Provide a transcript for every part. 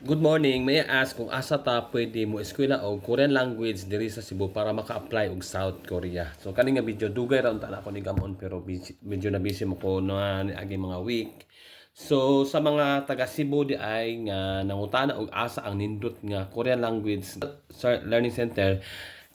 Good morning. May I ask kung asa ta pwede mo eskwela og Korean language diri sa Cebu para maka-apply og South Korea. So kani nga video dugay ra unta na ako ni gamon pero medyo na busy mo ko na agi mga week. So sa mga taga Cebu di ay nga nangutana og asa ang nindot nga Korean language learning center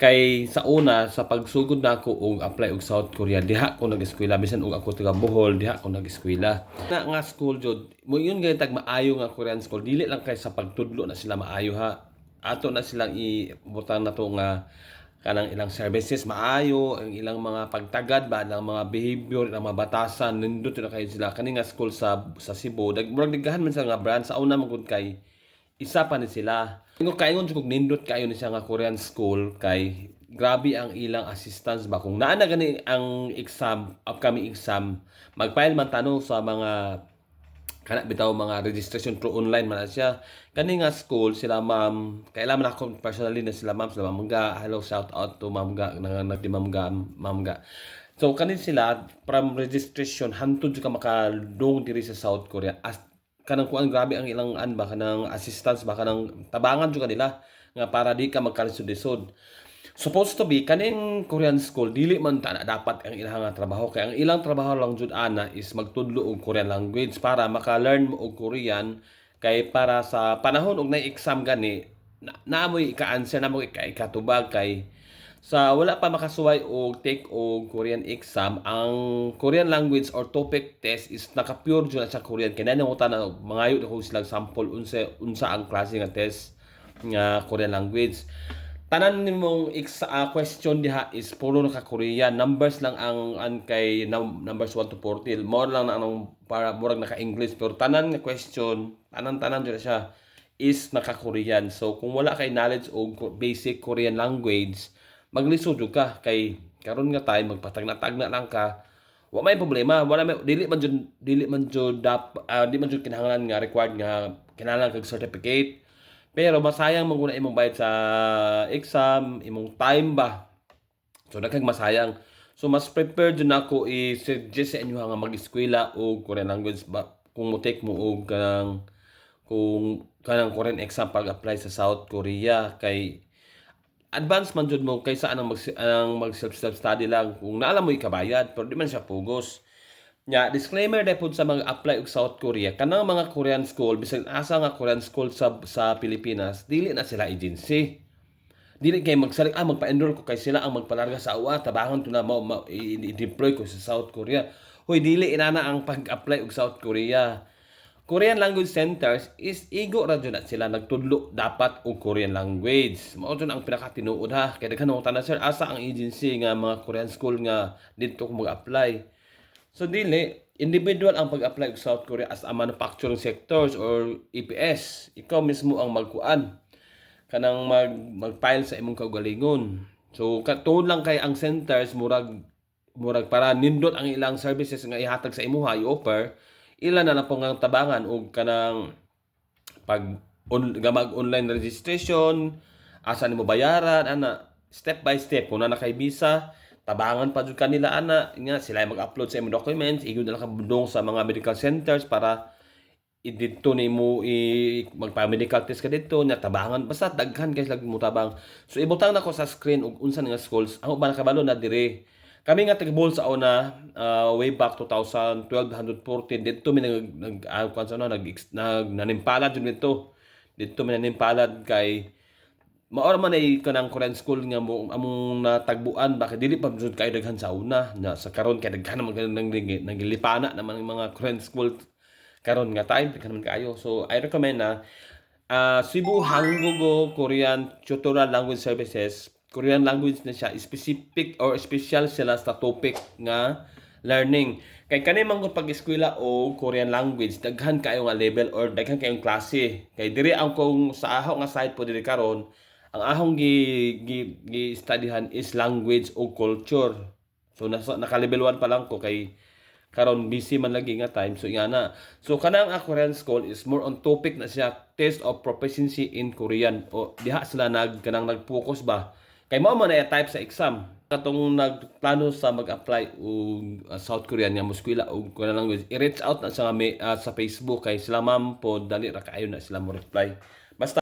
kay sa una sa pagsugod nako og apply og South Korea diha ko nag-eskwela bisan og ako taga Bohol diha ko nag-eskwela. Na nga school jud mo yun gay tag maayo nga Korean school dili lang kay sa pagtudlo na sila maayo ha. Ato na silang ibutang na to nga kanang ilang services maayo, ang ilang mga pagtagad ba, ang mga behavior, ang mga batasan nindot na kayo sila kani nga school sa Cebu. Murag nagahan man sa nga branch sa una man gud kay isa pa ni sila. Ingon kaingon jud kog nindot kayo ni siya nga Korean school kay grabe ang ilang assistance ba kung naa na gani ang exam, upcoming exam, mag-file man tanong sa mga kana bitaw mga registration through online man na siya. Kani nga school sila ma'am, kailan man ako personally na sila ma'am Ga, hello shout out to ma'am Ga, nag ma'am Ga. So kani sila from registration hantod ka makadung diri sa South Korea as kanang kuan grabe ang ilang an ba kanang assistance ba kanang tabangan jud kanila nga para di ka magkalisod-lisod. Supposed to be kaning Korean school dili man ta na dapat ang ilang nga trabaho kay ang ilang trabaho lang jud ana is magtudlo og Korean language para maka-learn mo og Korean kay para sa panahon og nay exam gani naamoy ika-answer namo ikatubag kay sa wala pa makasuway og take og Korean exam, ang Korean language or TOEIC test is naka-pure jud sa Korean. Kaya nangutan na mangayo ko silang sample unsa ang klase nga test nga Korean language. Tanan nimong question diha is puro naka Korean. Numbers lang ang kay numbers 1 to 40. More lang na anong para murag naka English pero tanan nga question, tanan jud siya is naka Korean. So kung wala kay knowledge og basic Korean language, maglisod jud ka kay karon nga time magpatagna-tagna lang ka wa may problema wala may dili man jud di man jud kinahanglan nga required nga kinahanglan kag certificate pero masayang man guna imong bayad sa exam imong time ba so daghang masayang so mas prepared jud nako i-suggest sa inyo nga mag-eskwela og Korean language ba kung mo take mo og kanang Korean exam pag-apply sa South Korea kay advance man jud mo kaysa ang mag self study lang kung naalam mo ikabayad pero di man siya pugos. Nya disclaimer dai sa mga apply og South Korea kanang mga Korean school bisan asa nga Korean school sa Pilipinas dili na sila agency. Dili kay magsalig magpa-enroll ko kay sila ang magpalarga sa uwa tabangan to na i-deploy ko sa South Korea. Hoy dili inana ang pag-apply og South Korea. Korean language centers is igo ra jud na sila nagtudlo dapat og Korean language. Mao jud ang pinakatinuod ha. Kay daghan mo tanan sir asa ang agency nga mga Korean school nga didto ko mag-apply. So dili individual ang pag-apply og South Korea as a manufacturing sectors or EPS. Ikaw mismo ang magkuan kanang mag-file sa imong kaugalingon. So katulad lang kay ang centers murag para nindot ang ilang services nga ihatag sa imuha i-offer ilan na lang po nga tabangan og kanang gamag online registration, asa nimo bayaran ana step by step kung na kay visa tabangan pa jud kanila ana nga sila mag-upload sa imong documents igud na lang kabudong sa mga medical centers para didto nimo magpa-medical test ka didto nya tabangan basta daghan kay lag mo tabang so ibutang nako sa screen og unsa nga schools ako ba nakabalo na dire kami nga taga-Bohol sa una way back 2012 114 dito mi nanimpalad jud dito mi nanimpalad kay maor man ay kanang Korean school nga mo among natagbuan bakit dili pa jud kay daghan sa una na sa karon kay daghan naman nagilipana naman ang mga Korean school karon nga time daghan naman kaayo so I recommend na Cebu Hangugo Korean Tutorial Language Services Korean language na siya specific or special sila sa topic nga learning kay kani man gud pag-eskwela o Korean language daghan kayo nga level or daghan kayong klase kay diri ang kung sa aho nga site po diri karon ang ahong gi studyhan is language o culture so naka level 1 pa lang ko kay karon busy man lagi nga time so ingana so kanang Korean school is more on topic na siya test of proficiency in Korean o diha sila kanang nag-focus ba kay mao man na type sa exam katong nagplano sa mag-apply og South Korean nga moskwela og Korean language, i-reach out na sa sa Facebook kay sila ma'am po dali ra kaayo na sila mo reply. Basta